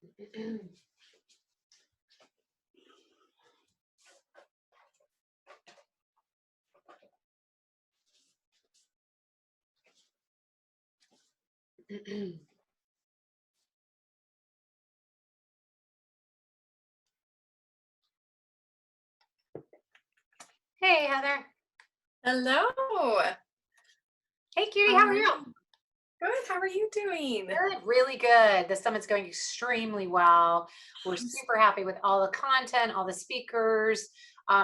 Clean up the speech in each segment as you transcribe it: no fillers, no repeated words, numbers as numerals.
Hey, Heather. Hello. Hey, cutie, how are you? Good. How are you doing? Good, really good. The summit's going extremely well. We're super happy with all the content, all the speakers.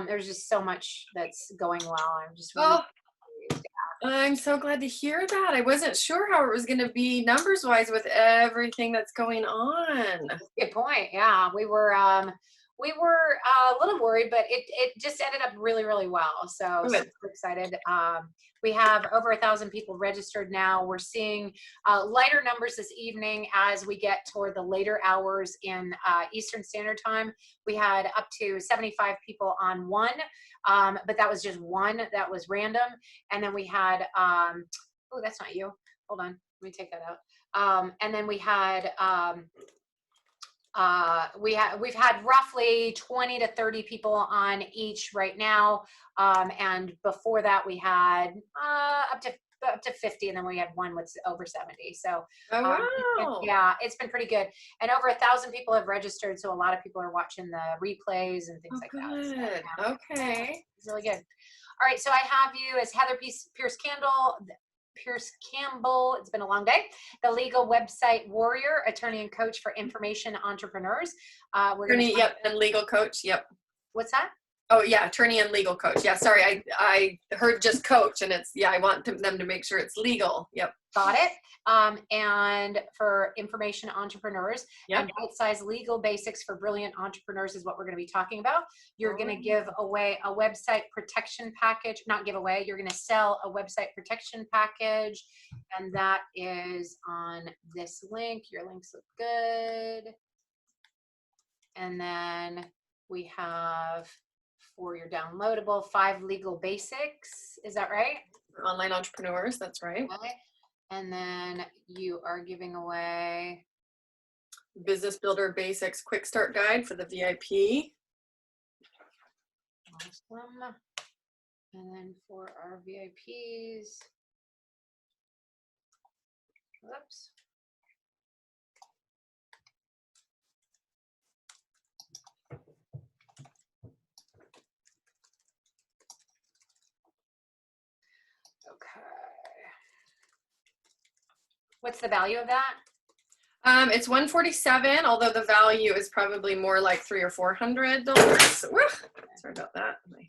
There's just so much that's going well. I'm just really pleased. I'm so glad to hear that. I wasn't sure how it was going to be numbers-wise with everything that's going on. Good point. Yeah, we were a little worried, but it just ended up really, really well. So Good. super excited. We have over 1,000 people registered now. We're seeing lighter numbers this evening as we get toward the later hours in Eastern Standard Time. We had up to 75 people on one, but that was just one that was random. And then we had, oh, that's not you. Hold on, let me take that out. And then we had, we've had roughly 20 to 30 people on each right now, and before that we had up to 50, and then we had one with over 70. So it's been pretty good, and over 1,000 people have registered, so a lot of people are watching the replays and things like that. So, yeah. Okay, it's really good. All right, so I have you as Heather Pearce Campbell. It's been a long day. The legal website warrior, attorney and coach for information entrepreneurs. Attorney, yep, and legal coach, yep. What's that? Oh yeah, attorney and legal coach. Yeah, sorry, I heard just coach, and it's I want them to make sure it's legal. Yep. Got it. And for information entrepreneurs, and bite-sized legal basics for brilliant entrepreneurs is what we're going to be talking about. You're going to give away a website protection package, not give away, you're going to sell a website protection package, and that is on this link. Your links look good. And then we have, for your downloadable, 5 legal basics. Is that right? For online entrepreneurs, that's right. Okay. And then you are giving away Business Builder Basics Quick Start Guide for the VIP. Awesome. And then for our VIPs, whoops. Okay. What's the value of that? It's $147, although the value is probably more like $300 or $400. Sorry about that. My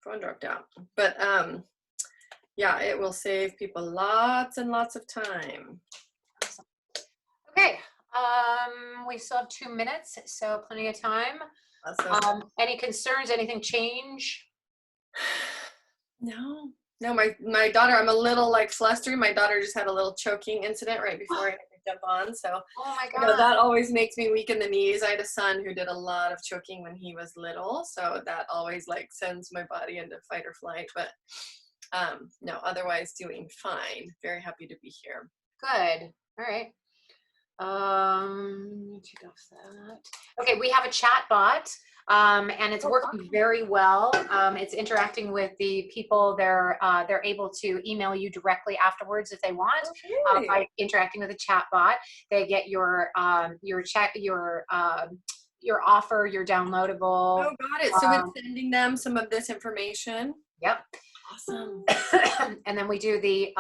phone dropped out. But yeah, it will save people lots and lots of time. Awesome. Okay. We still have 2 minutes, so plenty of time. Awesome. Any concerns? Anything change? No, my daughter, I'm a little like flustered. My daughter just had a little choking incident right before I had to jump on. So oh my God. That always makes me weak in the knees. I had a son who did a lot of choking when he was little. So that always like sends my body into fight or flight. But no, otherwise doing fine. Very happy to be here. Good. All right. Take off that. Okay, we have a chat bot, and it's working very well. It's interacting with the people. They're able to email you directly afterwards if they want. By interacting with the chat bot, they get your offer, your downloadable. Oh, got it. So it's sending them some of this information. Yep. Awesome. And then we do the.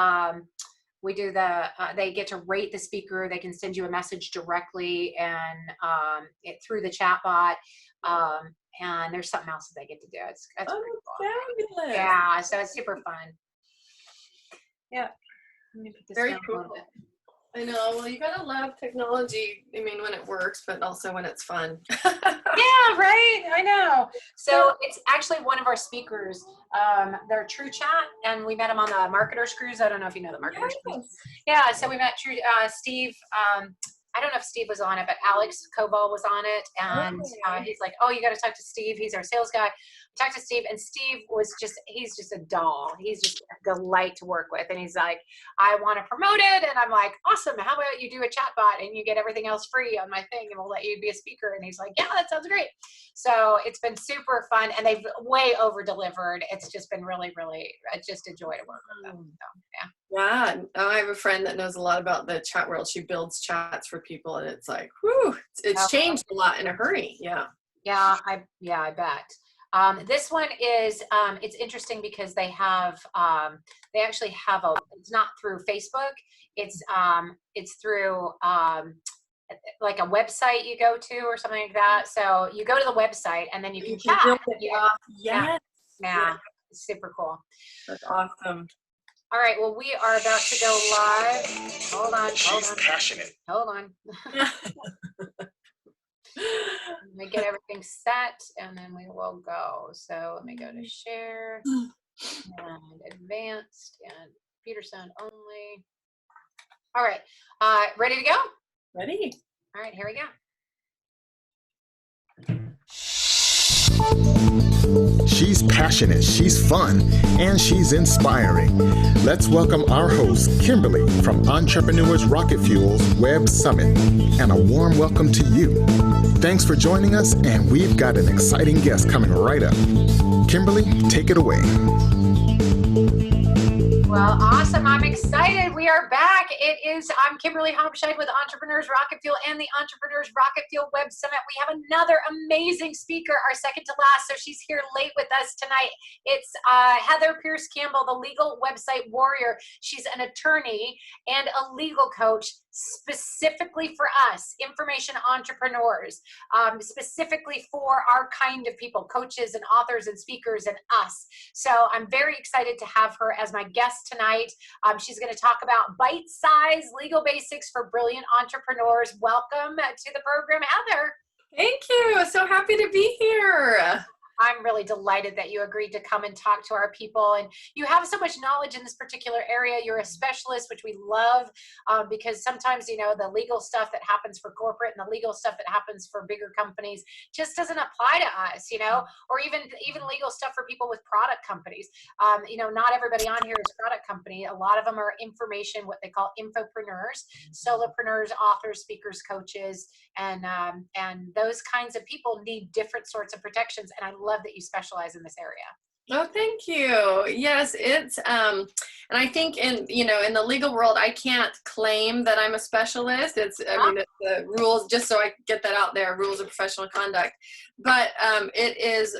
They get to rate the speaker. They can send you a message directly and through the chat bot. And there's something else that they get to do. It's pretty cool. Fabulous. Yeah, so it's super fun. Yeah. Let me put this very down cool. a little bit. I know. Well, you gotta love technology. I mean, when it works, but also when it's fun. Yeah, right. I know. So it's actually one of our speakers. They're True Chat, and we met him on the Marketers Cruise. I don't know if you know the Marketers Cruise. Yeah. So we met Steve. I don't know if Steve was on it, but Alex Koval was on it. And he's like, oh, you got to talk to Steve. He's our sales guy. I talked to Steve, and Steve he's just a doll. He's just a delight to work with. And he's like, I want to promote it. And I'm like, awesome. How about you do a chat bot and you get everything else free on my thing and we'll let you be a speaker. And he's like, yeah, that sounds great. So it's been super fun, and they've way over delivered. It's just been really, really just a joy to work with them. So, yeah. Yeah, I have a friend that knows a lot about the chat world. She builds chats for people, and it's like, whew, it's changed a lot in a hurry. Yeah. Yeah, I bet. This one is, it's interesting because they actually have it's not through Facebook. It's through, like a website you go to or something like that. So you go to the website and then you can chat. Build it off. Yes. Yeah. It's super cool. That's awesome. All right. Well, we are about to go live. Hold on. She's passionate. Hold on. Let me get everything set and then we will go. So let me go to share and advanced and computer sound only. All right. Ready to go? Ready. All right. Here we go. She's passionate, she's fun, and she's inspiring. Let's welcome our host, Kimberly, from Entrepreneurs Rocket Fuel's Web Summit, and a warm welcome to you. Thanks for joining us, and we've got an exciting guest coming right up. Kimberly, take it away. Well, awesome. I'm excited. We are back. I'm Kimberly Hampshire with Entrepreneurs Rocket Fuel and the Entrepreneurs Rocket Fuel Web Summit. We have another amazing speaker, our second to last. So she's here late with us tonight. It's Heather Pearce Campbell, the legal website warrior. She's an attorney and a legal coach specifically for us, information entrepreneurs, specifically for our kind of people, coaches and authors and speakers and us. So I'm very excited to have her as my guest tonight. She's going to talk about bite-sized legal basics for brilliant entrepreneurs. Welcome to the program, Heather. Thank you. So happy to be here. I'm really delighted that you agreed to come and talk to our people. And you have so much knowledge in this particular area. You're a specialist, which we love, because sometimes, the legal stuff that happens for corporate and the legal stuff that happens for bigger companies just doesn't apply to us, or even legal stuff for people with product companies. Not everybody on here is a product company. A lot of them are information, what they call infopreneurs, solopreneurs, authors, speakers, coaches, and those kinds of people need different sorts of protections. And I love that you specialize in this area. Oh, thank you. Yes, it's and I think in the legal world, I can't claim that I'm a specialist. It's the rules, just so I get that out there, rules of professional conduct. But it is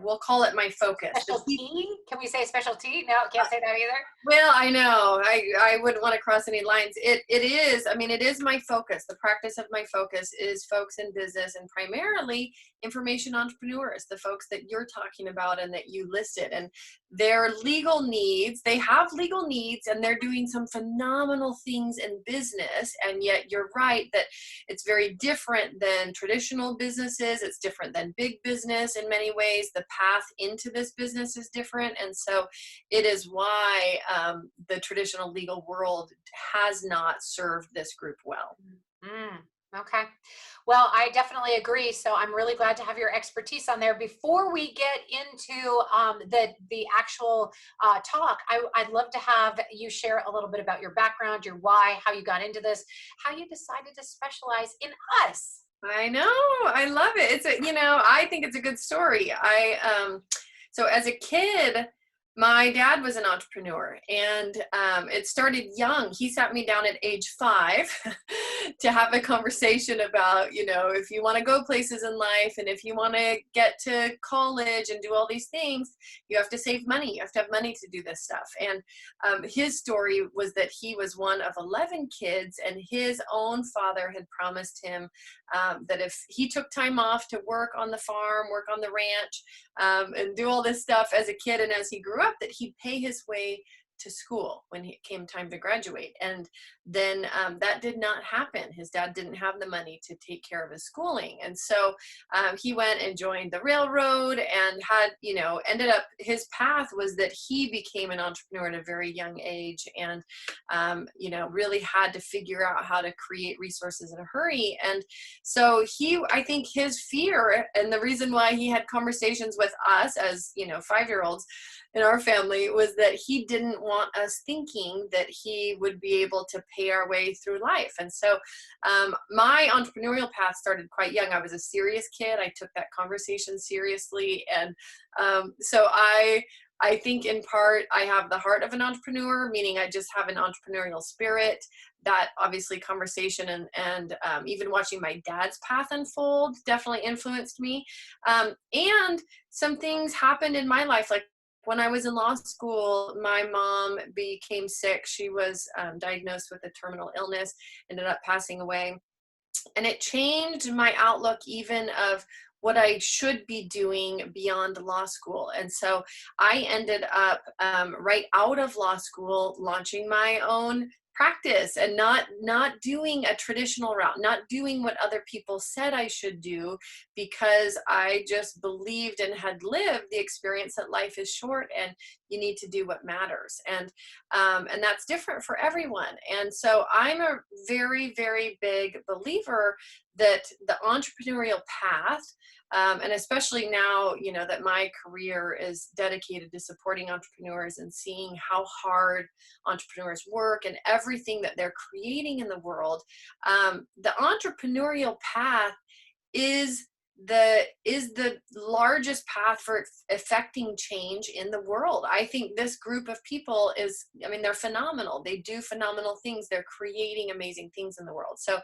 we'll call it my focus. Specialty? Can we say specialty? No, can't say that either. Well, I know. I wouldn't want to cross any lines. It is my focus. The practice of my focus is folks in business and primarily information entrepreneurs, the folks that you're talking about and that you listed. And their legal needs, they have legal needs and they're doing some phenomenal things in business. And yet you're right that it's very different than traditional businesses. It's different than big business in many ways. The path into this business is different. And so it is why the traditional legal world has not served this group well. Okay. Well, I definitely agree. So I'm really glad to have your expertise on there. Before we get into the actual talk, I'd love to have you share a little bit about your background, your why, how you got into this, how you decided to specialize in us. I know. I love it. I think it's a good story. So as a kid, my dad was an entrepreneur, and it started young. He sat me down at age 5 to have a conversation about, if you want to go places in life and if you want to get to college and do all these things, you have to save money. You have to have money to do this stuff. And his story was that he was one of 11 kids, and his own father had promised him that if he took time off to work on the farm, work on the ranch, and do all this stuff as a kid and as he grew up, that he'd pay his way to school when it came time to graduate. And then that did not happen. His dad didn't have the money to take care of his schooling. And so he went and joined the railroad and had, ended up, his path was that he became an entrepreneur at a very young age and, really had to figure out how to create resources in a hurry. And so I think his fear and the reason why he had conversations with us as, 5-year-olds in our family was that he didn't want us thinking that he would be able to pay our way through life. And so my entrepreneurial path started quite young. I was a serious kid. I took that conversation seriously. And so I think in part I have the heart of an entrepreneur, meaning I just have an entrepreneurial spirit. That obviously conversation and even watching my dad's path unfold definitely influenced me. And some things happened in my life, like when I was in law school, my mom became sick. She was diagnosed with a terminal illness, ended up passing away. And it changed my outlook even of what I should be doing beyond law school. And so I ended up right out of law school launching my own practice and not doing a traditional route, not doing what other people said I should do, because I just believed and had lived the experience that life is short and you need to do what matters. And that's different for everyone. And so I'm a very, very big believer that the entrepreneurial path, and especially now, that my career is dedicated to supporting entrepreneurs and seeing how hard entrepreneurs work and everything that they're creating in the world, the entrepreneurial path is the largest path for affecting change in the world. I think this group of people they're phenomenal. They do phenomenal things. They're creating amazing things in the world. So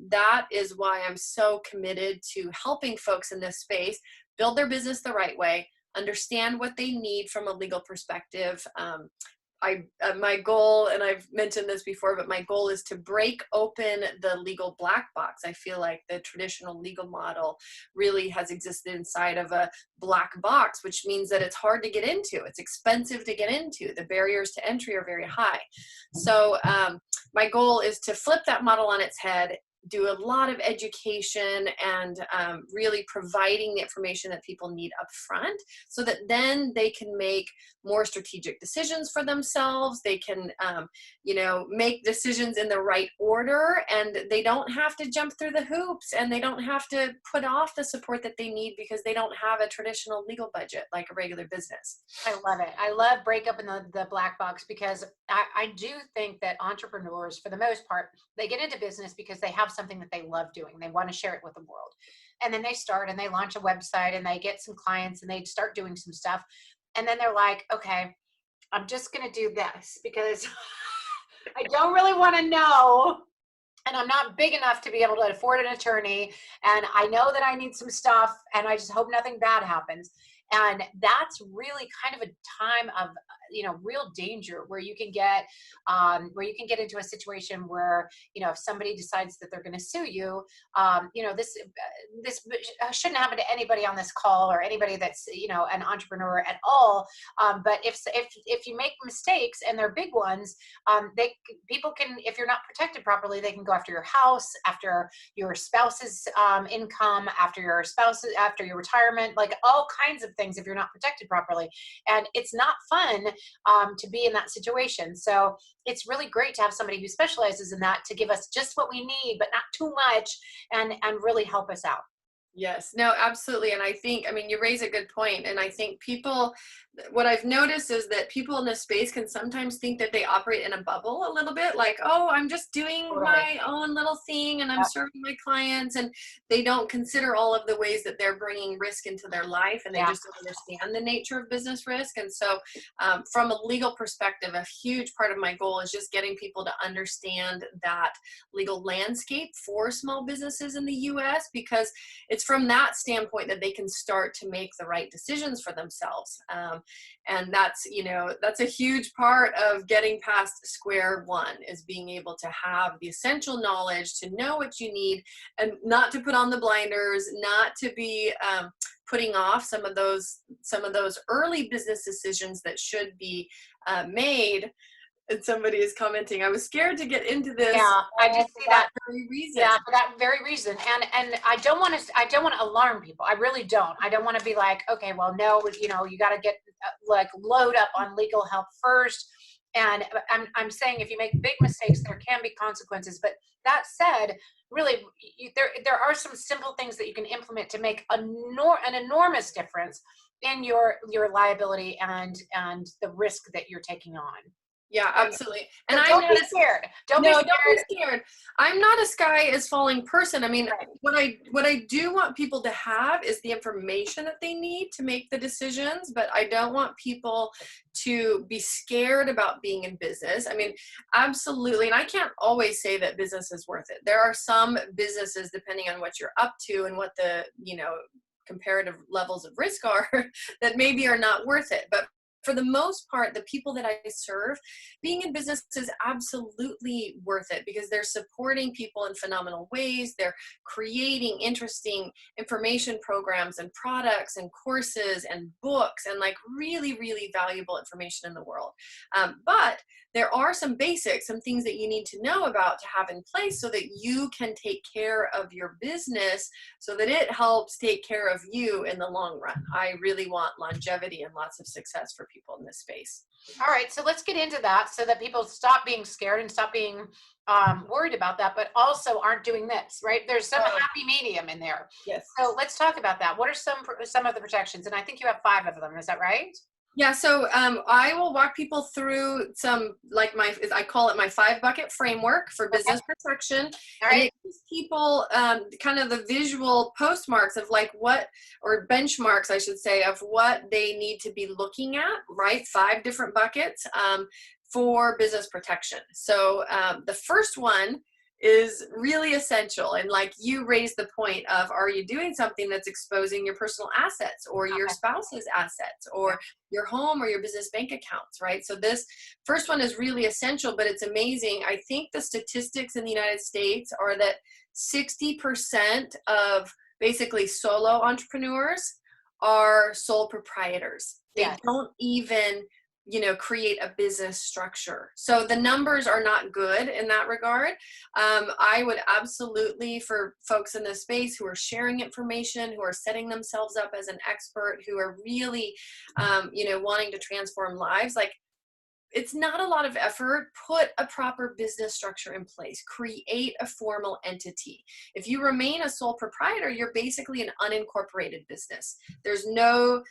that is why I'm so committed to helping folks in this space build their business the right way, understand what they need from a legal perspective. My goal, and I've mentioned this before, but my goal is to break open the legal black box. I feel like the traditional legal model really has existed inside of a black box, which means that it's hard to get into. It's expensive to get into. The barriers to entry are very high. So my goal is to flip that model on its head, do a lot of education and really providing the information that people need up front so that then they can make more strategic decisions for themselves. They can, make decisions in the right order, and they don't have to jump through the hoops, and they don't have to put off the support that they need because they don't have a traditional legal budget like a regular business. I love it. I love break up in the black box, because I do think that entrepreneurs, for the most part, they get into business because they have something that they love doing. They want to share it with the world. And then they start and they launch a website and they get some clients and they start doing some stuff. And then they're like, okay, I'm just going to do this because I don't really want to know. And I'm not big enough to be able to afford an attorney. And I know that I need some stuff, and I just hope nothing bad happens. And that's really kind of a time of, real danger where you can get into a situation where, if somebody decides that they're going to sue you, this shouldn't happen to anybody on this call or anybody that's, an entrepreneur at all. But if you make mistakes, and they're big ones, people can, if you're not protected properly, they can go after your house, after your spouse's income, after your retirement, like all kinds of things if you're not protected properly. And it's not fun to be in that situation. So it's really great to have somebody who specializes in that to give us just what we need, but not too much, and really help us out. Yes, no, absolutely. And I think, you raise a good point. And I think what I've noticed is that people in this space can sometimes think that they operate in a bubble a little bit, like, oh, I'm just doing my own little thing and I'm serving my clients. And they don't consider all of the ways that they're bringing risk into their life, and they just don't understand the nature of business risk. And so from a legal perspective, a huge part of my goal is just getting people to understand that legal landscape for small businesses in the US, because it's from that standpoint that they can start to make the right decisions for themselves. And that's a huge part of getting past square one, is being able to have the essential knowledge to know what you need and not to put on the blinders, not to be putting off some of those early business decisions that should be made And somebody is commenting, I was scared to get into this. Yeah, I just see that very reason. Yeah, for that very reason. And I don't want to alarm people. I really don't. I don't want to be like, okay, well, no, you got to get like load up on legal help first. And I'm saying if you make big mistakes, there can be consequences. But that said, really, there are some simple things that you can implement to make an enormous difference in your liability and the risk that you're taking on. Yeah, absolutely. And don't be scared. Don't be scared. I'm not a sky is falling person. I mean, right. what I do want people to have is the information that they need to make the decisions, but I don't want people to be scared about being in business. I mean, absolutely. And I can't always say that business is worth it. There are some businesses, depending on what you're up to and what the, comparative levels of risk are, that maybe are not worth it. But for the most part, the people that I serve, being in business is absolutely worth it because they're supporting people in phenomenal ways. They're creating interesting information programs and products and courses and books and like really, really valuable information in the world. But there are some basics, some things that you need to know about to have in place so that you can take care of your business so that it helps take care of you in the long run. I really want longevity and lots of success for people in this space. All right, so let's get into that so that people stop being scared and stop being worried about that, but also aren't doing this, right? There's some happy medium in there. Yes. So let's talk about that. What are some of the protections? And I think you have 5 of them. Is that right? Yeah, so I will walk people through some, like I call it my 5-bucket framework for business protection. All right. And it gives people kind of the visual postmarks of like or benchmarks, I should say, of what they need to be looking at, right? 5 different buckets for business protection. So the first one is really essential. And like you raised the point of, are you doing something that's exposing your personal assets or your spouse's assets or your home or your business bank accounts, right? So this first one is really essential, but it's amazing. I think the statistics in the United States are that 60% of basically solo entrepreneurs are sole proprietors. They don't even create a business structure. So the numbers are not good in that regard. I would absolutely, for folks in this space who are sharing information, who are setting themselves up as an expert, who are really, wanting to transform lives, like it's not a lot of effort. Put a proper business structure in place. Create a formal entity. If you remain a sole proprietor, you're basically an unincorporated business. There's no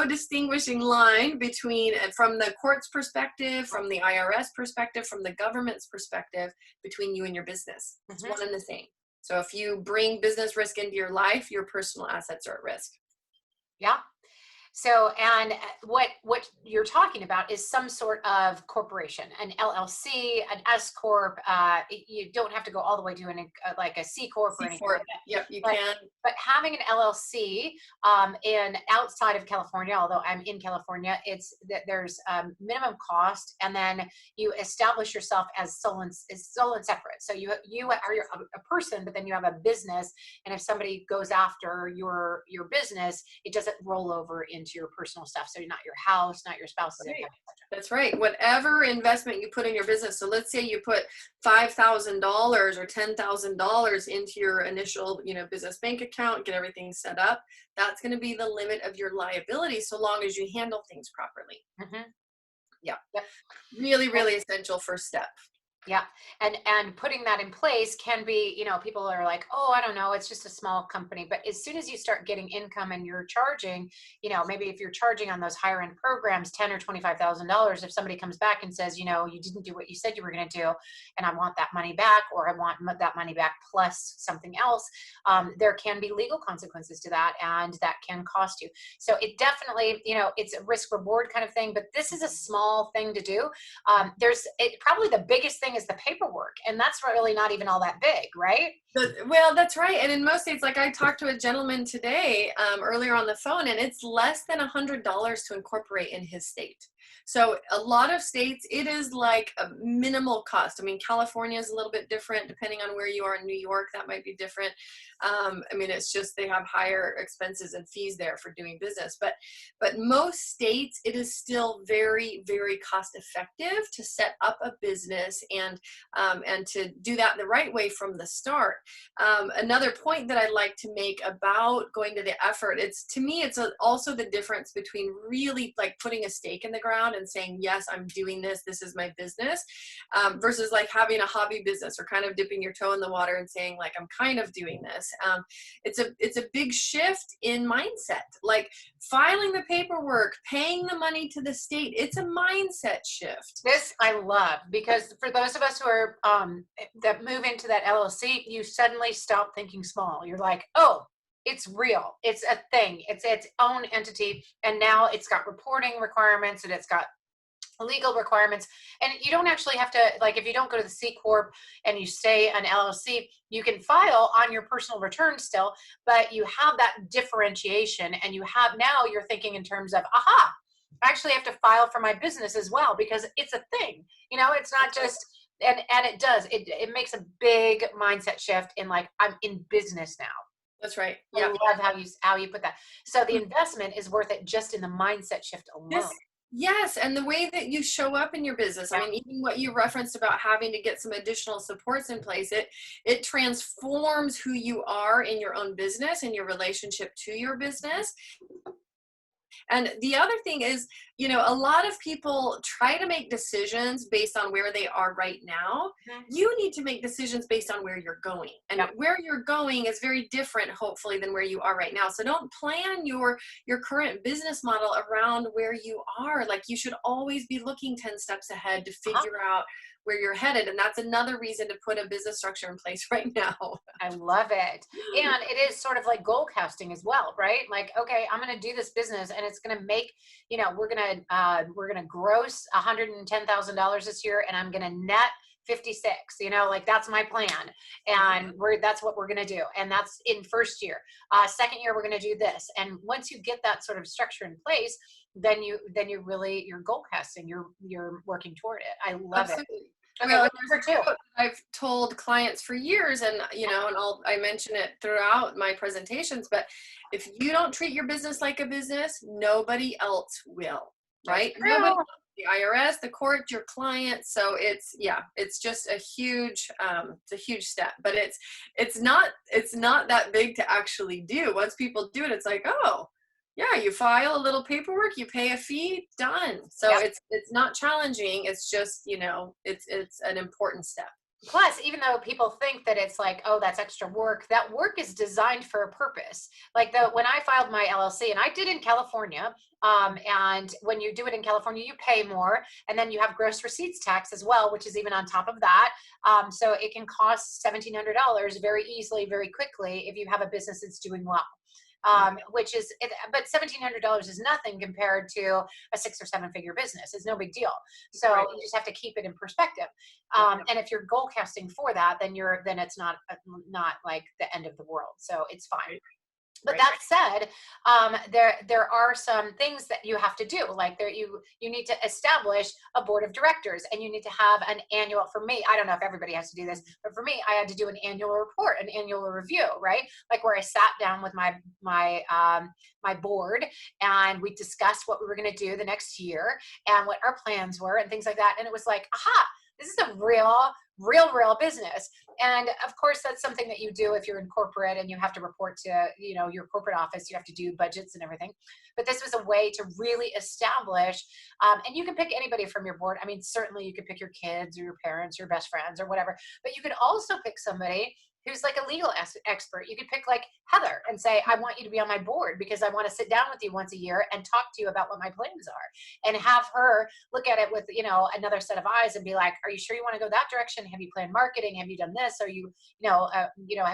distinguishing line between, from the court's perspective, from the IRS perspective, from the government's perspective, between you and your business. It's one and the same. So if you bring business risk into your life, your personal assets are at risk. Yeah. So, and what you're talking about is some sort of corporation, an LLC, an S corp. You don't have to go all the way to like a C corp or anything like that. Yep, you can. But having an LLC in outside of California, although I'm in California, it's that there's minimum cost, and then you establish yourself as sole and separate. So you are a person, but then you have a business, and if somebody goes after your business, it doesn't roll over into your personal stuff. So not your house, not your spouse's income. That's right. Whatever investment you put in your business. So let's say you put $5,000 or $10,000 into your initial, business bank account, get everything set up. That's going to be the limit of your liability, so long as you handle things properly. Yeah. Really, really essential first step. Yeah. And putting that in place can be, people are like, oh, I don't know, it's just a small company. But as soon as you start getting income and you're charging, maybe if you're charging on those higher end programs, $10,000 or $25,000, if somebody comes back and says, you didn't do what you said you were going to do, and I want that money back, or I want that money back plus something else, there can be legal consequences to that, and that can cost you. So it definitely, it's a risk reward kind of thing, but this is a small thing to do. Probably the biggest thing is the paperwork, and that's really not even all that big, right? Well, that's right. And in most states, like I talked to a gentleman today earlier on the phone, and it's less than $100 to incorporate in his state. So a lot of states, it is like a minimal cost. I mean, California is a little bit different depending on where you are. In New York, that might be different. I mean, it's just they have higher expenses and fees there for doing business. But most states, it is still very, very cost effective to set up a business and to do that the right way from the start. Another point that I'd like to make about going to the effort, to me, it's also the difference between really like putting a stake in the ground and saying, yes, I'm doing this. This is my business, versus like having a hobby business or kind of dipping your toe in the water and saying like, I'm kind of doing this. It's a big shift in mindset, like filing the paperwork, paying the money to the state. It's a mindset shift. This I love, because for those of us who are that move into that LLC, you suddenly stop thinking small. You're like, oh, it's real. It's a thing. It's its own entity. And now it's got reporting requirements and it's got legal requirements. And you don't actually have to, like, if you don't go to the C Corp and you stay an LLC, you can file on your personal return still, but you have that differentiation, and you have, now you're thinking in terms of, aha, I actually have to file for my business as well, because it's a thing, you know, it's not just, and it makes a big mindset shift in like, I'm in business now. That's right. Yeah. I love how you put that. So the investment is worth it just in the mindset shift alone. Yes, and the way that you show up in your business. I mean, even what you referenced about having to get some additional supports in place, it transforms who you are in your own business and your relationship to your business. And the other thing is, you know, a lot of people try to make decisions based on where they are right now. You need to make decisions based on where you're going. And where you're going is very different, hopefully, than where you are right now. So don't plan your current business model around where you are. Like, you should always be looking 10 steps ahead to figure out where you're headed. And that's another reason to put a business structure in place right now. I love it. And it is sort of like goal casting as well, right? Like, okay, I'm going to do this business and it's going to make, you know, we're going to gross $110,000 this year, and I'm going to net 56, you know, like that's my plan. And that's what we're going to do. And that's in first year. Second year, we're going to do this. And once you get that sort of structure in place, then you really, you're goal casting, you're working toward it. I love it. Okay, well, number two. I've told clients for years, and you know, and I mention it throughout my presentations, but if you don't treat your business like a business, nobody else will, right? Nobody else, the IRS, the court, your client. So it's just a huge step, but it's not that big to actually do. Once people do it, it's like, oh, yeah, you file a little paperwork, you pay a fee, done. So it's not challenging. It's just, you know, it's an important step. Plus, even though people think that it's like, oh, that's extra work, that work is designed for a purpose. Like when I filed my LLC, and I did in California, and when you do it in California, you pay more, and then you have gross receipts tax as well, which is even on top of that. So it can cost $1,700 very easily, very quickly, if you have a business that's doing well. Which is, but $1,700 is nothing compared to a 6 or 7 figure business. It's no big deal. So you just have to keep it in perspective. And if you're goal casting for that, then it's not like the end of the world. So it's fine. But that said, there are some things that you have to do. Like you need to establish a board of directors, and you need to have an annual. For me, I don't know if everybody has to do this, but for me, I had to do an annual report, an annual review, right? Like where I sat down with my board, and we discussed what we were going to do the next year and what our plans were and things like that. And it was like, aha, this is a real business. And of course, that's something that you do if you're in corporate and you have to report to, you know, your corporate office. You have to do budgets and everything. But this was a way to really establish, and you can pick anybody from your board. I mean, certainly you could pick your kids or your parents, your best friends or whatever, but you could also pick somebody who's like a legal expert. You could pick like Heather and say, I want you to be on my board because I want to sit down with you once a year and talk to you about what my plans are, and have her look at it with, you know, another set of eyes and be like, are you sure you want to go that direction? Have you planned marketing? Have you done this? Are you, have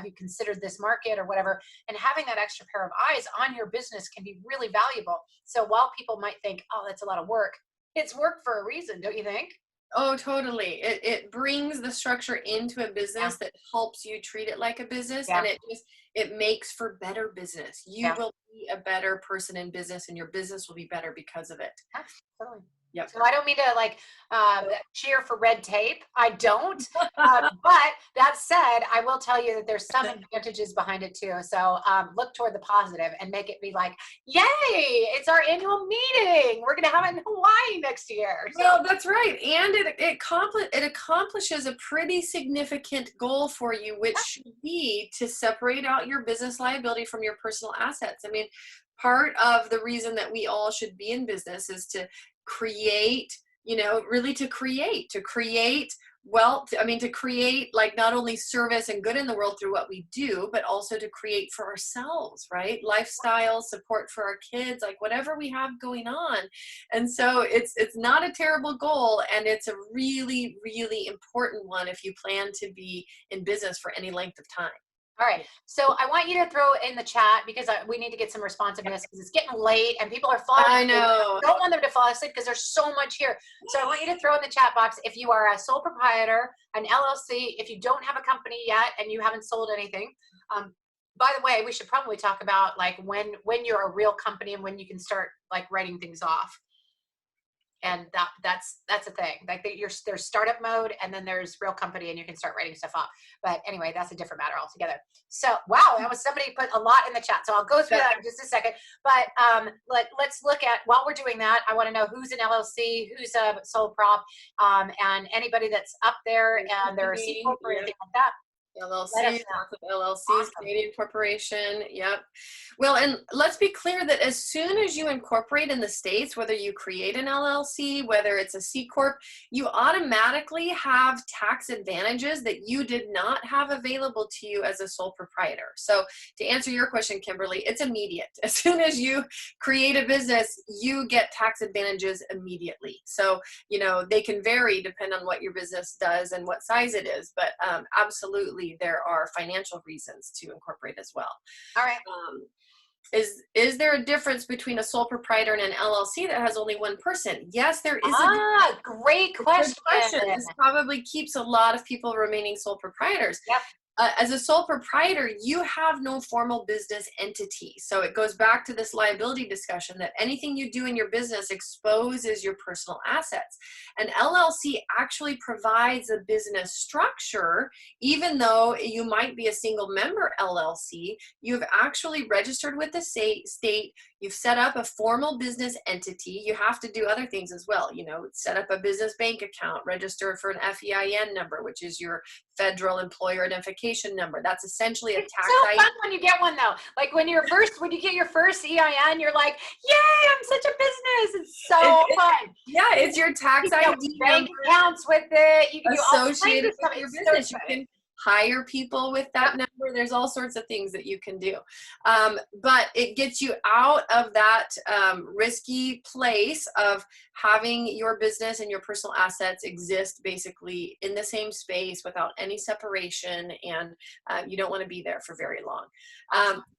you considered this market or whatever? And having that extra pair of eyes on your business can be really valuable. So while people might think, oh, that's a lot of work, it's work for a reason, don't you think? Oh, totally. It brings the structure into a business that helps you treat it like a business, and it makes for better business. You will be a better person in business, and your business will be better because of it. Absolutely. Yep. So I don't mean to like cheer for red tape. I don't. But that said, I will tell you that there's some advantages behind it too. So look toward the positive and make it be like, yay, it's our annual meeting. We're going to have it in Hawaii next year. So. Well, that's right. And it accomplishes a pretty significant goal for you, which should be to separate out your business liability from your personal assets. I mean, part of the reason that we all should be in business is to create, really to create wealth. I mean, to create like not only service and good in the world through what we do, but also to create for ourselves, right? Lifestyle support for our kids, like whatever we have going on. And so it's not a terrible goal. And it's a really, really important one if you plan to be in business for any length of time. All right. So I want you to throw in the chat because we need to get some responsiveness because it's getting late and people are falling asleep. I know. I don't want them to fall asleep because there's so much here. So I want you to throw in the chat box if you are a sole proprietor, an LLC, if you don't have a company yet and you haven't sold anything. By the way, we should probably talk about like when you're a real company and when you can start like writing things off. And that's a thing. Like there's startup mode and then there's real company and you can start writing stuff off. But anyway, that's a different matter altogether. So wow, that was somebody put a lot in the chat. So I'll go through that in just a second. But let's look at, while we're doing that, I want to know who's an LLC, who's a sole prop, and anybody that's up there and they're a C corp or anything like that. LLC, lots of LLCs, awesome. Canadian corporation. Yep. Well, and let's be clear that as soon as you incorporate in the States, whether you create an LLC, whether it's a C Corp, you automatically have tax advantages that you did not have available to you as a sole proprietor. So to answer your question, Kimberly, it's immediate. As soon as you create a business, you get tax advantages immediately. So, they can vary depending on what your business does and what size it is, but absolutely there are financial reasons to incorporate as well. All right. Is there a difference between a sole proprietor and an LLC that has only one person? Yes, there is. Great question. This probably keeps a lot of people remaining sole proprietors. Yep. As a sole proprietor, you have no formal business entity. So it goes back to this liability discussion that anything you do in your business exposes your personal assets. An LLC actually provides a business structure. Even though you might be a single member LLC, you've actually registered with the state. You've set up a formal business entity. You have to do other things as well. Set up a business bank account, register for an FEIN number, which is your federal employer identification number. That's essentially a tax ID. So fun when you get one though. Like when you get your first EIN, you're like, yay, I'm such a business. It's so fun. Yeah, it's your tax ID. Bank accounts with it. You can do all associated with your business. You can hire people with that number. There's all sorts of things that you can do. But it gets you out of that risky place of having your business and your personal assets exist basically in the same space without any separation, and you don't want to be there for very long.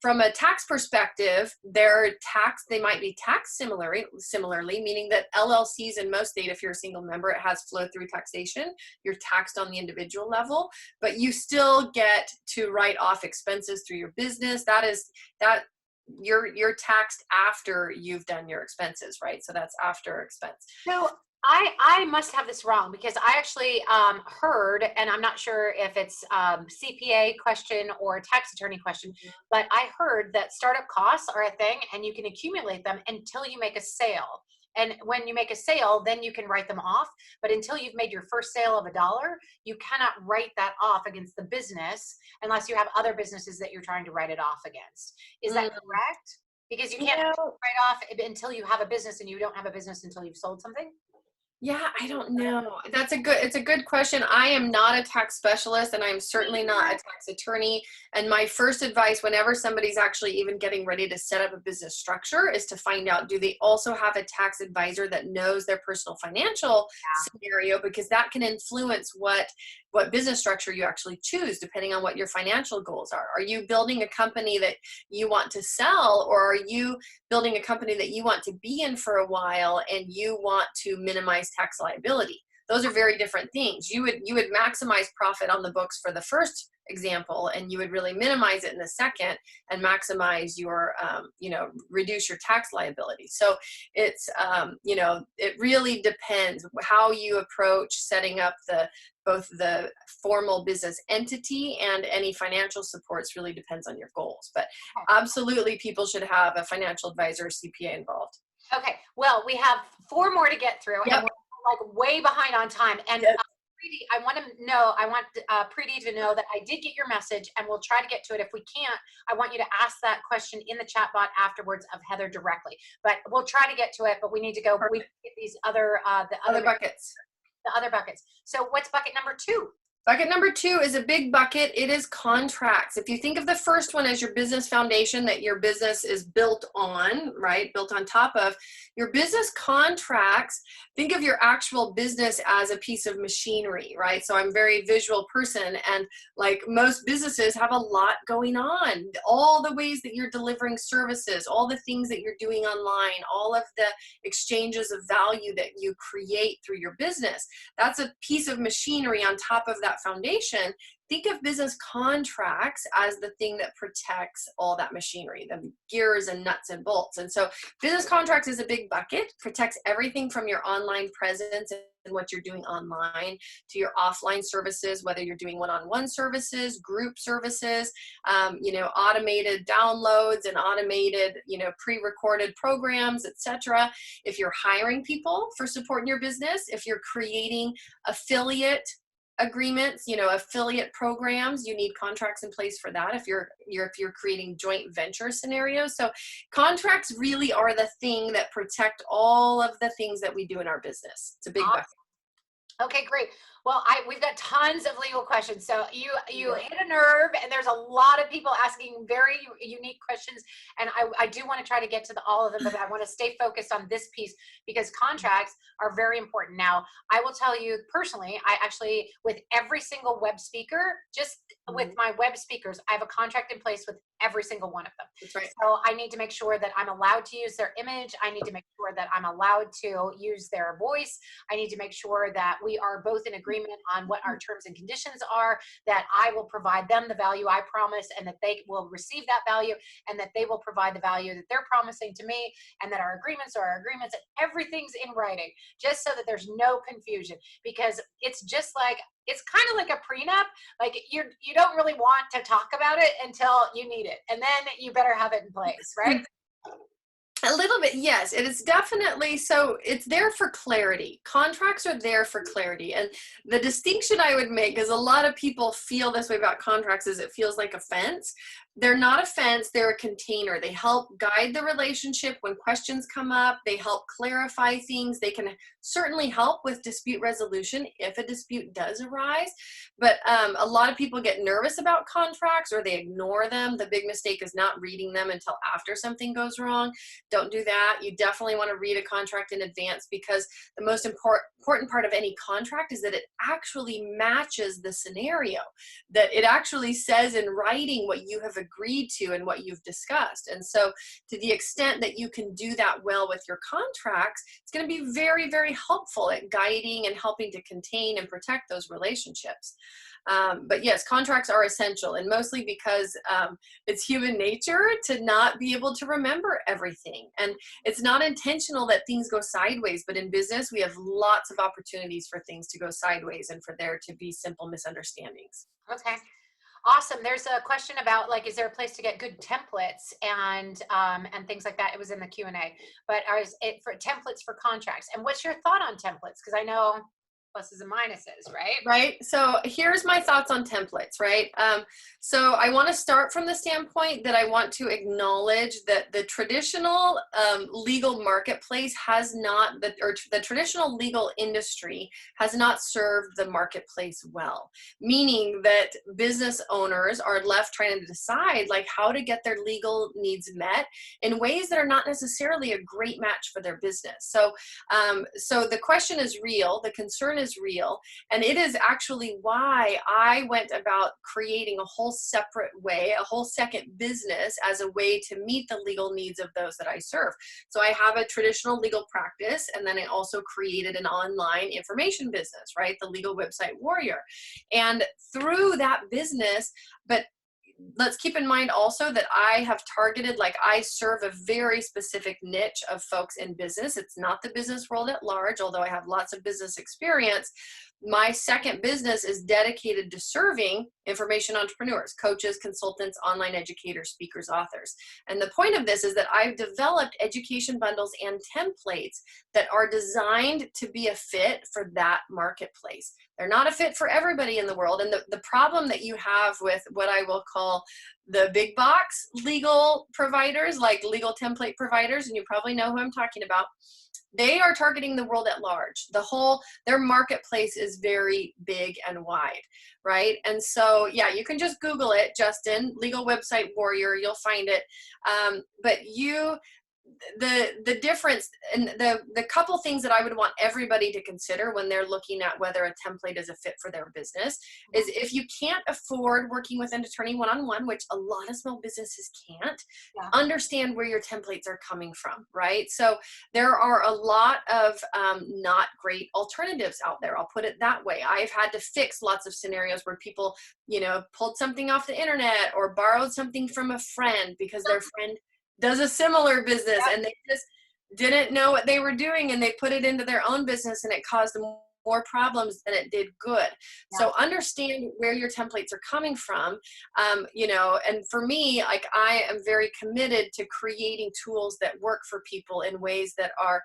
From a tax perspective, they might be taxed similarly, meaning that LLCs in most states, if you're a single member, it has flow through taxation. You're taxed on the individual level, but you still get to write off expenses through your business. You're taxed after you've done your expenses, right? So that's after expense. So I must have this wrong because I actually heard, and I'm not sure if it's CPA question or tax attorney question, but I heard that startup costs are a thing and you can accumulate them until you make a sale. And when you make a sale, then you can write them off. But until you've made your first sale of $1, you cannot write that off against the business unless you have other businesses that you're trying to write it off against. Is that correct? Because you can't write off until you have a business, and you don't have a business until you've sold something? Yeah, I don't know. It's a good question. I am not a tax specialist, and I'm certainly not a tax attorney. And my first advice whenever somebody's actually even getting ready to set up a business structure is to find out, do they also have a tax advisor that knows their personal financial scenario? Because that can influence what business structure you actually choose, depending on what your financial goals are. Are you building a company that you want to sell, or are you building a company that you want to be in for a while and you want to minimize tax liability? Those are very different things. You would maximize profit on the books for the first example, and you would really minimize it in the second and maximize your, reduce your tax liability. So it's, it really depends how you approach setting up both the formal business entity and any financial supports. Really depends on your goals, but absolutely people should have a financial advisor or CPA involved. Okay, well, we have 4 more to get through, and we're like way behind on time. And Preeti, I want Preeti to know that I did get your message, and we'll try to get to it. If we can't, I want you to ask that question in the chat bot afterwards of Heather directly. But we'll try to get to it. But we need to go. We get these other other buckets. The other buckets. So what's bucket number 2? Bucket number 2 is a big bucket. It is contracts. If you think of the first one as your business foundation that your business is built on, right? Built on top of your business contracts, think of your actual business as a piece of machinery, right? So I'm a very visual person, and like most businesses have a lot going on. All the ways that you're delivering services, all the things that you're doing online, all of the exchanges of value that you create through your business. That's a piece of machinery on top of that foundation. Think of business contracts as the thing that protects all that machinery, the gears and nuts and bolts. And so business contracts is a big bucket, protects everything from your online presence and what you're doing online to your offline services, whether you're doing one-on-one services, group services, automated downloads and automated, pre-recorded programs, etc. If you're hiring people for supporting your business, if you're creating affiliate agreements, affiliate programs, you need contracts in place for that. If you're creating joint venture scenarios. So contracts really are the thing that protect all of the things that we do in our business. It's a big bucket. Okay, great. Well, we've got tons of legal questions. So you hit a nerve, and there's a lot of people asking very unique questions. And I do want to try to get to all of them, but I want to stay focused on this piece because contracts are very important. Now, I will tell you personally, I actually, with every single web speaker, just with my web speakers, I have a contract in place with every single one of them. That's right. So I need to make sure that I'm allowed to use their image. I need to make sure that I'm allowed to use their voice. I need to make sure that we are both in agreement on what our terms and conditions are, that I will provide them the value I promise, and that they will receive that value, and that they will provide the value that they're promising to me, and that our agreements are our agreements, and everything's in writing, just so that there's no confusion. Because it's just like, it's kind of like a prenup. Like you don't really want to talk about it until you need it, and then you better have it in place, right? A little bit, yes. It is definitely, so it's there for clarity. Contracts are there for clarity. And the distinction I would make, because a lot of people feel this way about contracts, is it feels like a fence. They're not a fence, they're a container. They help guide the relationship when questions come up. They help clarify things. They can certainly help with dispute resolution if a dispute does arise. But a lot of people get nervous about contracts, or they ignore them. The big mistake is not reading them until after something goes wrong. Don't do that. You definitely want to read a contract in advance, because the most important part of any contract is that it actually matches the scenario, that it actually says in writing what you have agreed to and what you've discussed. And so to the extent that you can do that well with your contracts, it's going to be very, very helpful at guiding and helping to contain and protect those relationships. But yes, contracts are essential, and mostly because it's human nature to not be able to remember everything. And it's not intentional that things go sideways, but in business, we have lots of opportunities for things to go sideways and for there to be simple misunderstandings. Okay. Awesome. There's a question about, like, is there a place to get good templates and things like that? It was in the Q&A, but is it for templates for contracts? And what's your thought on templates? Because I know pluses and minuses, right? Right. So here's my thoughts on templates, right? So I want to start from the standpoint that I want to acknowledge that the traditional legal marketplace has not, or the traditional legal industry has not served the marketplace well, meaning that business owners are left trying to decide like how to get their legal needs met in ways that are not necessarily a great match for their business. So, so the question is real. The concern is real. And it is actually why I went about creating a whole separate way, a whole second business as a way to meet the legal needs of those that I serve. So I have a traditional legal practice, and then I also created an online information business, right? The Legal Website Warrior. And through that business, but let's keep in mind also that I have targeted, like I serve a very specific niche of folks in business. It's not the business world at large, although I have lots of business experience. My second business is dedicated to serving information entrepreneurs, coaches, consultants, online educators, speakers, authors. And the point of this is that I've developed education bundles and templates that are designed to be a fit for that marketplace. They're not a fit for everybody in the world. And the problem that you have with what I will call the big box legal providers, like legal template providers, and you probably know who I'm talking about, they are targeting the world at large. Their marketplace is very big and wide, right? And so, yeah, you can just Google it, Justin, Legal Website Warrior, you'll find it. But the difference, and the couple things that I would want everybody to consider when they're looking at whether a template is a fit for their business is, if you can't afford working with an attorney one-on-one, which a lot of small businesses can't, understand where your templates are coming from, right? So there are a lot of not great alternatives out there. I'll put it that way. I've had to fix lots of scenarios where people, pulled something off the internet or borrowed something from a friend because their friend does a similar business, and they just didn't know what they were doing, and they put it into their own business, and it caused them more problems than it did good. So understand where your templates are coming from, and for me, like, I am very committed to creating tools that work for people in ways that are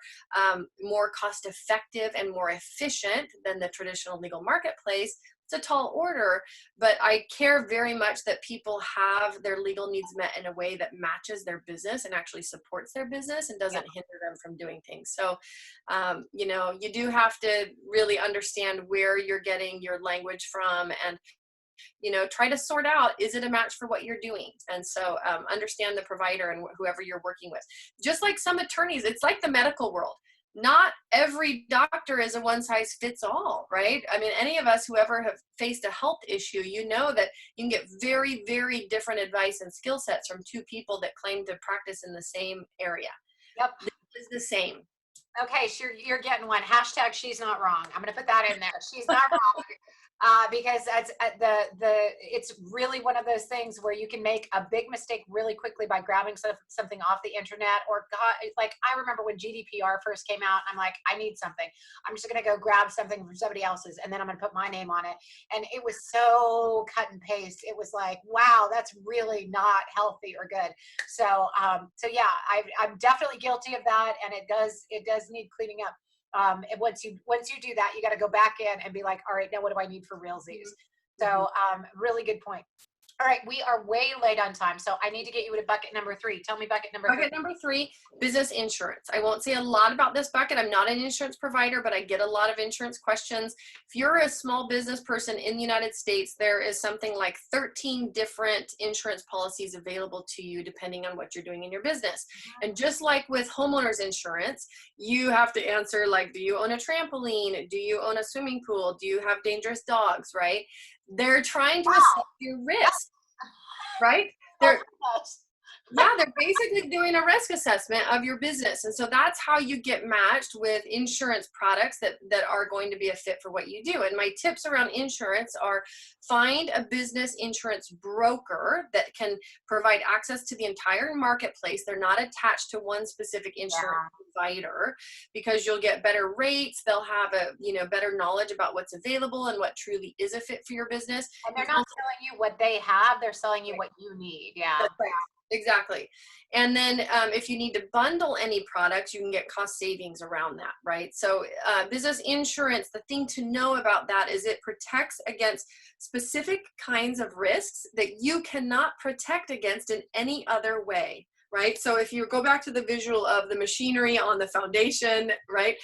more cost effective and more efficient than the traditional legal marketplace. It's a tall order, but I care very much that people have their legal needs met in a way that matches their business and actually supports their business and doesn't hinder them from doing things. So, you do have to really understand where you're getting your language from, and try to sort out, is it a match for what you're doing? And so understand the provider and whoever you're working with. Just like some attorneys, it's like the medical world. Not every doctor is a one-size-fits-all, right? I mean, any of us who ever have faced a health issue, you know that you can get very, very different advice and skill sets from two people that claim to practice in the same area. Yep. This is the same. Okay, so you're getting one. Hashtag she's not wrong. I'm going to put that in there. She's not wrong. Because that's it's really one of those things where you can make a big mistake really quickly by grabbing something off the internet, or like I remember when GDPR first came out, I'm like, I need something. I'm just going to go grab something from somebody else's, and then I'm going to put my name on it. And it was so cut and paste. It was like, wow, that's really not healthy or good. So yeah, I'm definitely guilty of that, and it does need cleaning up. And once you do that, you got to go back in and be like, all right, now what do I need for realsies? So really good point. All right, we are way late on time, so I need to get you to bucket number 3. Tell me bucket number 3. Bucket number 3, business insurance. I won't say a lot about this bucket. I'm not an insurance provider, but I get a lot of insurance questions. If you're a small business person in the United States, there is something like 13 different insurance policies available to you depending on what you're doing in your business. And just like with homeowners insurance, you have to answer, like, do you own a trampoline? Do you own a swimming pool? Do you have dangerous dogs, right? They're trying to assess your risk, right? They're basically doing a risk assessment of your business. And so that's how you get matched with insurance products that are going to be a fit for what you do. And my tips around insurance are: find a business insurance broker that can provide access to the entire marketplace. They're not attached to one specific insurance provider, because you'll get better rates. They'll have better knowledge about what's available and what truly is a fit for your business. And they're not selling you what they have, they're selling you what you need. Yeah. Exactly. And then if you need to bundle any products, you can get cost savings around that, right? So business insurance, the thing to know about that is it protects against specific kinds of risks that you cannot protect against in any other way, right? So if you go back to the visual of the machinery on the foundation, right?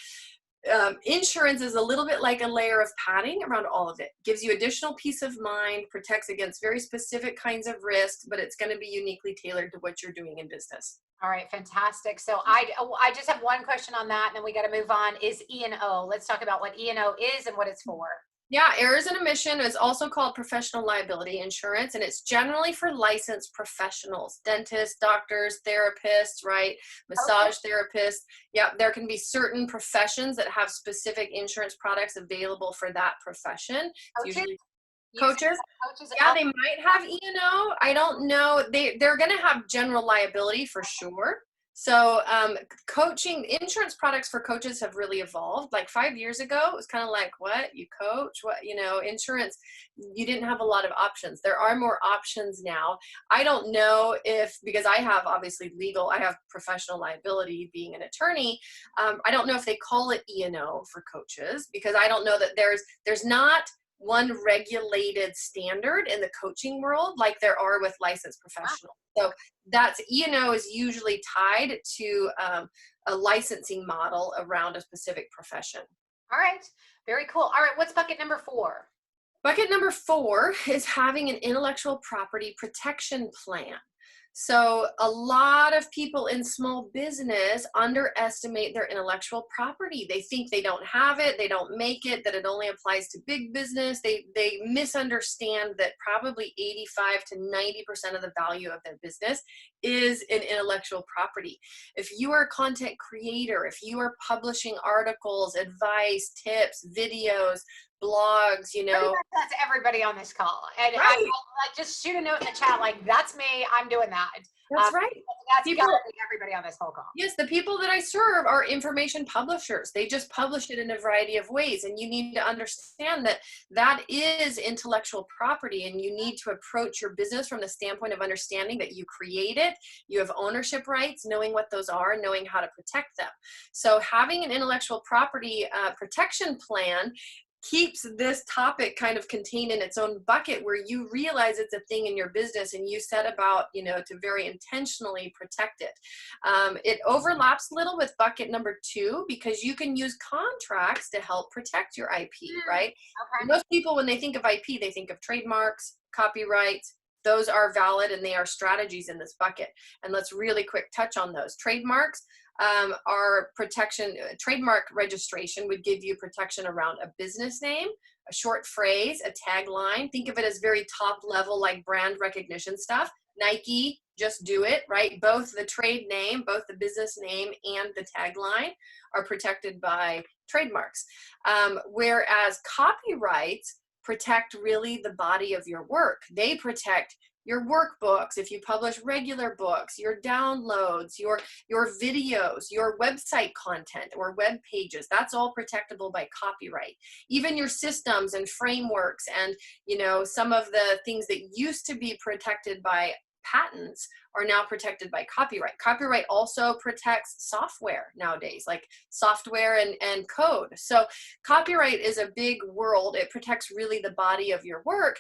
insurance is a little bit like a layer of padding around all of it. Gives you additional peace of mind, protects against very specific kinds of risks, but it's going to be uniquely tailored to what you're doing in business. All right, fantastic. So I just have one question on that, and then we got to move on. Is E&O? Let's talk about what E&O is and what it's for. Yeah, errors and omission is also called professional liability insurance, and it's generally for licensed professionals, dentists, doctors, therapists, right? Massage therapists. Yeah, there can be certain professions that have specific insurance products available for that profession. It's usually coaches. Yeah, they might have E&O. I don't know. They're going to have general liability for sure. So coaching, insurance products for coaches have really evolved. Like 5 years ago, it was kind of like, what, you coach? What, you know, insurance, you didn't have a lot of options. There are more options now. I don't know if, because I have obviously legal, I have professional liability being an attorney. I don't know if they call it E&O for coaches, because I don't know that there's not one regulated standard in the coaching world like there are with licensed professionals. So that's E&O is usually tied to a licensing model around a specific profession. All right, very cool. All right, what's bucket number 4? Bucket number 4 is having an intellectual property protection plan. So a lot of people in small business underestimate their intellectual property. They think they don't have it, they don't make it, that it only applies to big business. They misunderstand that probably 85 to 90% of the value of their business is in intellectual property. If you are a content creator, if you are publishing articles, advice, tips, videos, blogs, you know. That's everybody on this call. And right. I just shoot a note in the chat like, that's me, I'm doing that. That's right. That's gotta be everybody on this whole call. Yes, the people that I serve are information publishers. They just publish it in a variety of ways. And you need to understand that that is intellectual property, and you need to approach your business from the standpoint of understanding that you create it, you have ownership rights, knowing what those are, knowing how to protect them. So having an intellectual property protection plan keeps this topic kind of contained in its own bucket, where you realize it's a thing in your business and you set about, you know, to very intentionally protect it. It overlaps a little with bucket number 2, because you can use contracts to help protect your IP, right? Okay. Most people, when they think of IP, they think of trademarks, copyrights. Those are valid and they are strategies in this bucket. And let's really quick touch on those. Trademarks are protection. Trademark registration would give you protection around a business name, a short phrase, a tagline. Think of it as very top level, like brand recognition stuff. Nike, just do it, right? Both the trade name, both the business name and the tagline are protected by trademarks. Whereas copyrights protect really the body of your work. They protect your workbooks, if you publish regular books, your downloads, your videos, your website content or web pages, that's all protectable by copyright. Even your systems and frameworks and, you know, some of the things that used to be protected by patents are now protected by copyright. Copyright also protects software nowadays, like software and code. So copyright is a big world. It protects really the body of your work,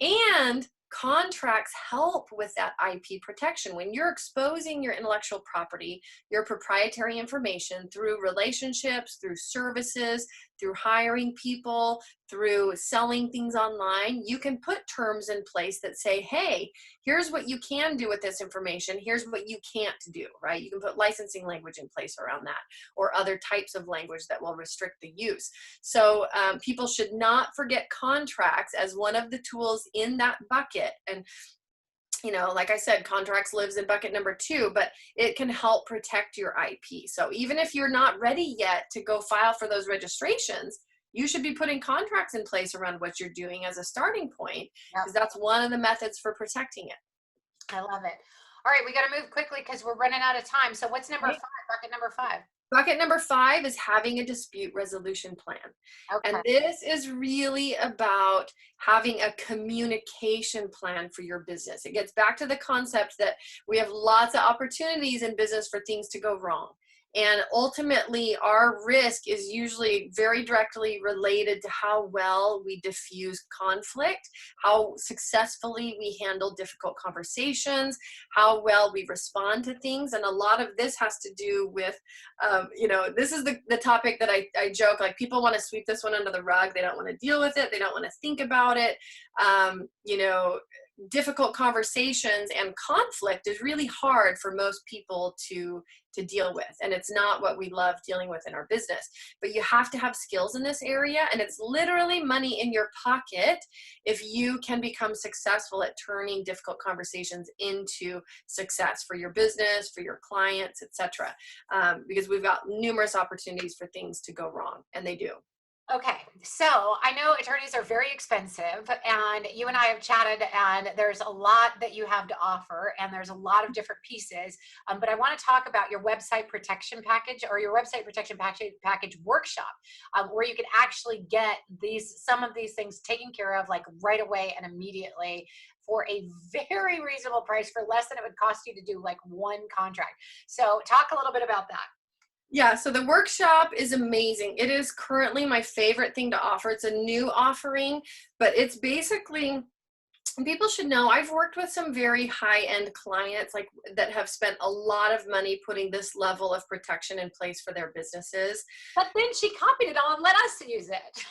and contracts help with that IP protection. When you're exposing your intellectual property, your proprietary information through relationships, through services, through hiring people, through selling things online, you can put terms in place that say, hey, here's what you can do with this information, here's what you can't do, right? You can put licensing language in place around that, or other types of language that will restrict the use. So people should not forget contracts as one of the tools in that bucket. And you know, like I said, contracts lives in bucket number 2, but it can help protect your IP. So even if you're not ready yet to go file for those registrations, you should be putting contracts in place around what you're doing as a starting point, because that's one of the methods for protecting it. I love it. All right, we got to move quickly because we're running out of time. So what's number 5, bucket number 5? Bucket number 5 is having a dispute resolution plan. Okay. And this is really about having a communication plan for your business. It gets back to the concept that we have lots of opportunities in business for things to go wrong. And ultimately, our risk is usually very directly related to how well we diffuse conflict, how successfully we handle difficult conversations, how well we respond to things. And a lot of this has to do with, this is the topic that I joke, like people want to sweep this one under the rug. They don't want to deal with it. They don't want to think about it. Difficult conversations and conflict is really hard for most people to deal with, and it's not what we love dealing with in our business. But you have to have skills in this area, and it's literally money in your pocket if you can become successful at turning difficult conversations into success for your business, for your clients, etc. Because we've got numerous opportunities for things to go wrong, and they do. Okay, so I know attorneys are very expensive, and you and I have chatted, and there's a lot that you have to offer, and there's a lot of different pieces. But I want to talk about your website protection package, or your website protection package workshop, where you can actually get some of these things taken care of like right away and immediately for a very reasonable price, for less than it would cost you to do like one contract. So talk a little bit about that. Yeah, so the workshop is amazing. It is currently my favorite thing to offer. It's a new offering, but it's basically, people should know, I've worked with some very high-end clients like that have spent a lot of money putting this level of protection in place for their businesses. But then she copied it all and let us use it.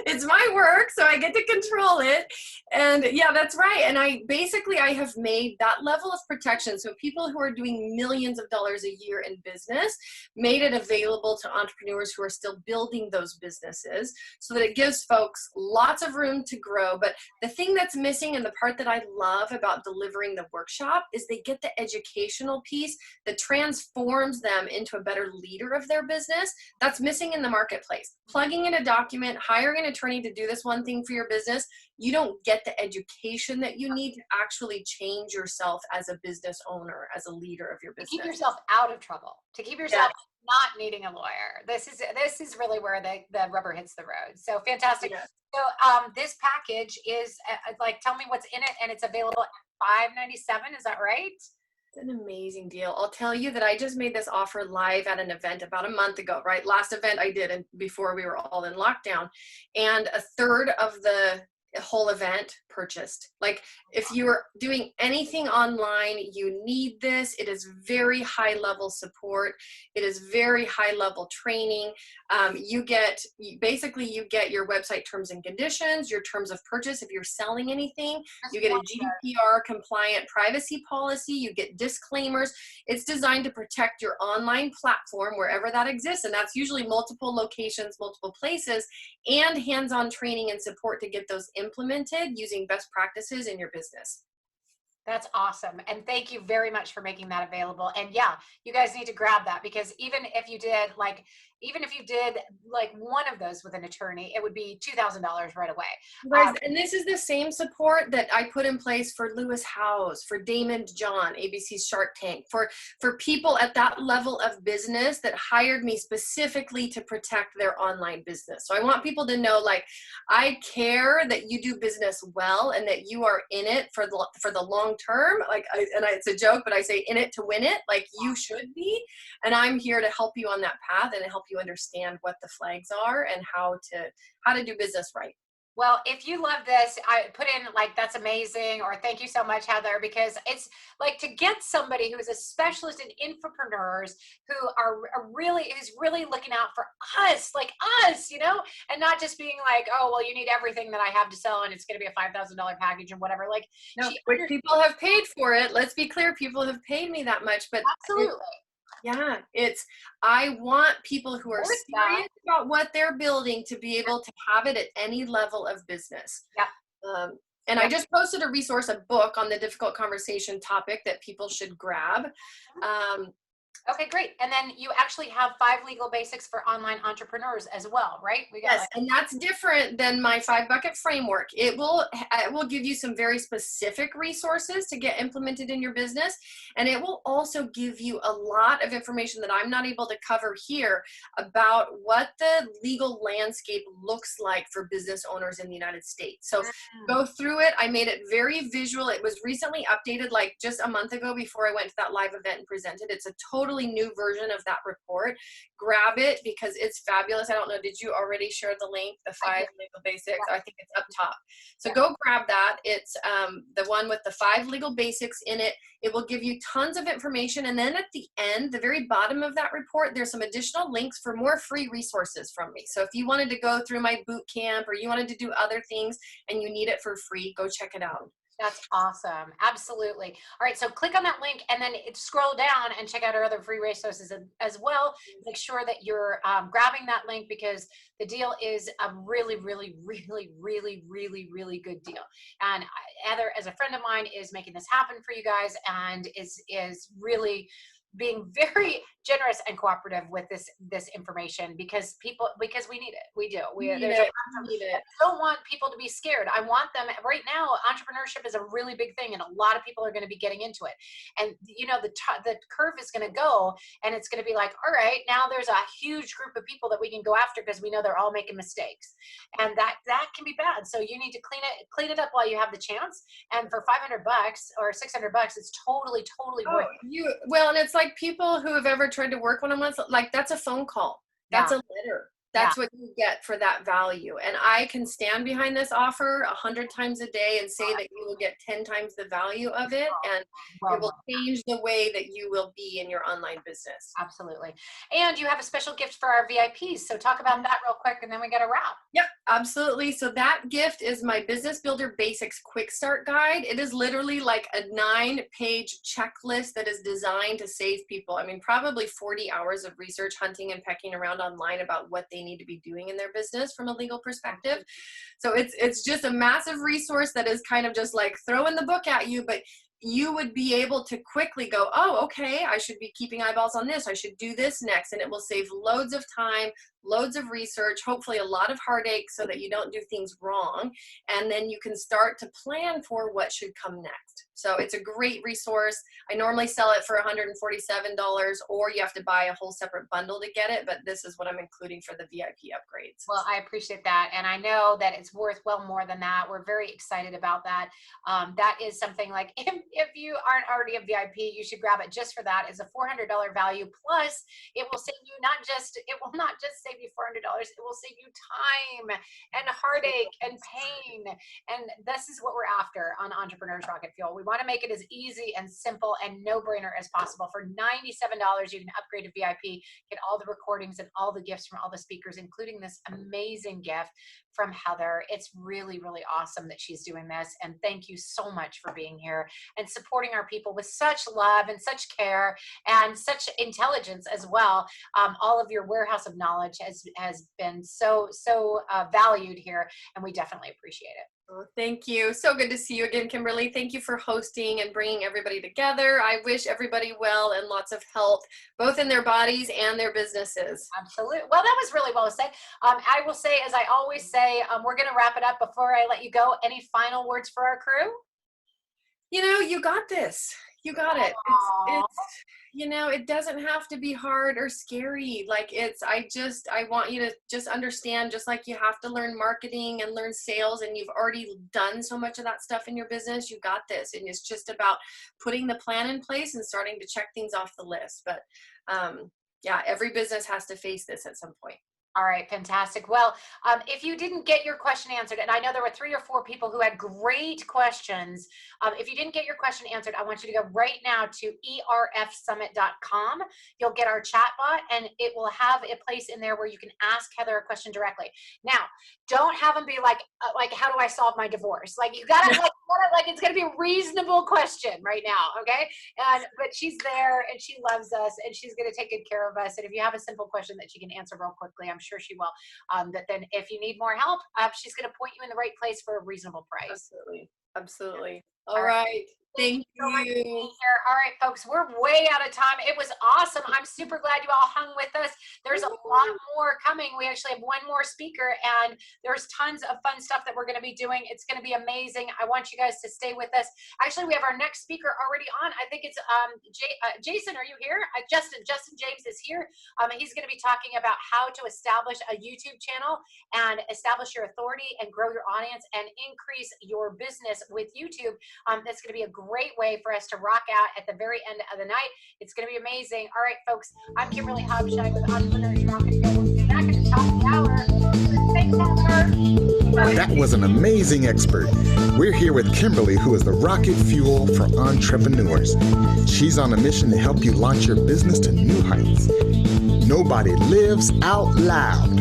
It's my work, so I get to control it. And yeah, that's right. And I have made that level of protection. So people who are doing millions of dollars a year in business, made it available to entrepreneurs who are still building those businesses, so that it gives folks lots of room to grow. But the thing that's missing, and the part that I love about delivering the workshop, is they get the educational piece that transforms them into a better leader of their business. That's missing in the marketplace. Plugging in a document, hiring an attorney to do this one thing for your business, you don't get the education that you need to actually change yourself as a business owner, as a leader of your business. To keep yourself out of trouble, to keep yourself not needing a lawyer. This is really where the rubber hits the road. So fantastic. Yeah. So this package is tell me what's in it, and it's available at $597. Is that right? It's an amazing deal. I'll tell you that I just made this offer live at an event about a month ago, right? Last event I did, and before we were all in lockdown, and a third of the whole event purchased. Like, if you are doing anything online, you need this. It is very high level support. It is very high level training. You get your website terms and conditions, your terms of purchase if you're selling anything. You get a GDPR compliant privacy policy. You get disclaimers. It's designed to protect your online platform wherever that exists, and that's usually multiple locations, multiple places, and hands-on training and support to get those implemented using best practices in your business. That's awesome. And thank you very much for making that available. And yeah, you guys need to grab that, because even if you did like one of those with an attorney, it would be $2,000 right away. Right. And this is the same support that I put in place for Lewis Howes, for Damon John, ABC's Shark Tank, for people at that level of business that hired me specifically to protect their online business. So I want people to know, like, I care that you do business well and that you are in it for the long term. It's a joke, but I say in it to win it, like you should be. And I'm here to help you on that path and to help you understand what the flags are and how to do business right. Well, if you love this, I put in that's amazing, or thank you so much, Heather, because it's like to get somebody who is a specialist in infopreneurs who is really looking out for us, and not just being like, oh, well, you need everything that I have to sell, and it's going to be a $5,000 package and whatever. No, people have paid for it. Let's be clear. People have paid me that much, but absolutely. Yeah, I want people who are serious about what they're building to be able to have it at any level of business. Yeah. And I just posted a book on the difficult conversation topic that people should grab. Okay, great. And then you actually have 5 legal basics for online entrepreneurs as well, right? Yes, and that's different than my 5-bucket framework. It will give you some very specific resources to get implemented in your business, and it will also give you a lot of information that I'm not able to cover here about what the legal landscape looks like for business owners in the United States. So go through it. I made it very visual. It was recently updated, like just a month ago before I went to that live event and presented. It's a total totally new version of that report. Grab it because it's fabulous. I don't know, did you already share the link, the 5 legal basics? I think it's up top. So go grab that. It's the one with the 5 legal basics in it. It will give you tons of information. And then at the end, the very bottom of that report, there's some additional links for more free resources from me. So if you wanted to go through my boot camp or you wanted to do other things and you need it for free, go check it out. That's awesome. Absolutely. All right. So click on that link and then scroll down and check out our other free resources as well. Make sure that you're grabbing that link because the deal is a really, really, really, really, really, really good deal. And Heather, as a friend of mine, is making this happen for you guys and is really being very generous and cooperative with this information because we need it. We do. I don't want people to be scared. I want them right now. Entrepreneurship is a really big thing and a lot of people are going to be getting into it. And you know, the curve is going to go and it's going to be like, all right, now there's a huge group of people that we can go after because we know they're all making mistakes. And that can be bad. So you need to clean it up while you have the chance. And for $500 or $600, it's totally worth it. Well, and it's like people who have ever tried to work one-on-one, like that's a phone call. That's a letter. That's what you get for that value. And I can stand behind this offer 100 times a day and say that you will get 10 times the value of it. And it will change the way that you will be in your online business. Absolutely. And you have a special gift for our VIPs. So talk about that real quick and then we got to wrap. Yep, absolutely. So that gift is my Business Builder Basics Quick Start Guide. It is literally like a 9-page checklist that is designed to save people. I mean, probably 40 hours of research, hunting and pecking around online about what they need to be doing in their business from a legal perspective. So it's just a massive resource that is kind of just like throwing the book at you, but you would be able to quickly go, oh, okay, I should be keeping eyeballs on this. I should do this next. And it will save loads of time, loads of research, hopefully a lot of heartache so that you don't do things wrong. And then you can start to plan for what should come next. So it's a great resource. I normally sell it for $147 or you have to buy a whole separate bundle to get it. But this is what I'm including for the VIP upgrades. Well, I appreciate that. And I know that it's worth well more than that. We're very excited about that. That is something like if you aren't already a VIP, you should grab it just for that. It's a $400 value. Plus it will save you it will not just save you $400. It will save you time and heartache and pain. And this is what we're after on Entrepreneurs Rocket Fuel. We want to make it as easy and simple and no-brainer as possible. For $97, you can upgrade to VIP, get all the recordings and all the gifts from all the speakers, including this amazing gift from Heather. It's really, really awesome that she's doing this. And thank you so much for being here and supporting our people with such love and such care and such intelligence as well. All of your warehouse of knowledge has been so valued here, and we definitely appreciate it. Oh, thank you. So good to see you again, Kimberly. Thank you for hosting and bringing everybody together. I wish everybody well and lots of health, both in their bodies and their businesses. Absolutely. Well, that was really well said. I will say, as I always say, we're going to wrap it up. Before I let you go, any final words for our crew? You know, you got this. You got it. It's you know, it doesn't have to be hard or scary. Like I want you to just understand, just like you have to learn marketing and learn sales, and you've already done so much of that stuff in your business, you got this. And it's just about putting the plan in place and starting to check things off the list. But yeah, every business has to face this at some point. All right, fantastic. Well, if you didn't get your question answered, and I know there were 3 or 4 people who had great questions, if you didn't get your question answered, I want you to go right now to erfsummit.com. You'll get our chat bot, and it will have a place in there where you can ask Heather a question directly. Now, don't have them be like, how do I solve my divorce? Like, you gotta, like it's gonna be a reasonable question right now, okay? But she's there, and she loves us, and she's gonna take good care of us. And if you have a simple question that she can answer real quickly, I'm sure she will. That then if you need more help, she's going to point you in the right place for a reasonable price. Absolutely. Absolutely. All right. Thank you. So much for being here. All right, folks, we're way out of time. It was awesome. I'm super glad you all hung with us. There's a lot more coming. We actually have one more speaker, and there's tons of fun stuff that we're going to be doing. It's going to be amazing. I want you guys to stay with us. Actually, we have our next speaker already on. I think it's Jason. Are you here? Justin James is here. He's going to be talking about how to establish a YouTube channel and establish your authority and grow your audience and increase your business with YouTube. That's going to be a great way for us to rock out at the very end of the night. It's going to be amazing. All right, folks, I'm Kimberly Hobshine with Entrepreneurs Rocket Fuel. We'll be back at the top of the hour. Thanks, Heather. That was an amazing expert. We're here with Kimberly, who is the rocket fuel for entrepreneurs. She's on a mission to help you launch your business to new heights. Nobody lives out loud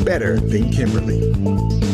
better than Kimberly.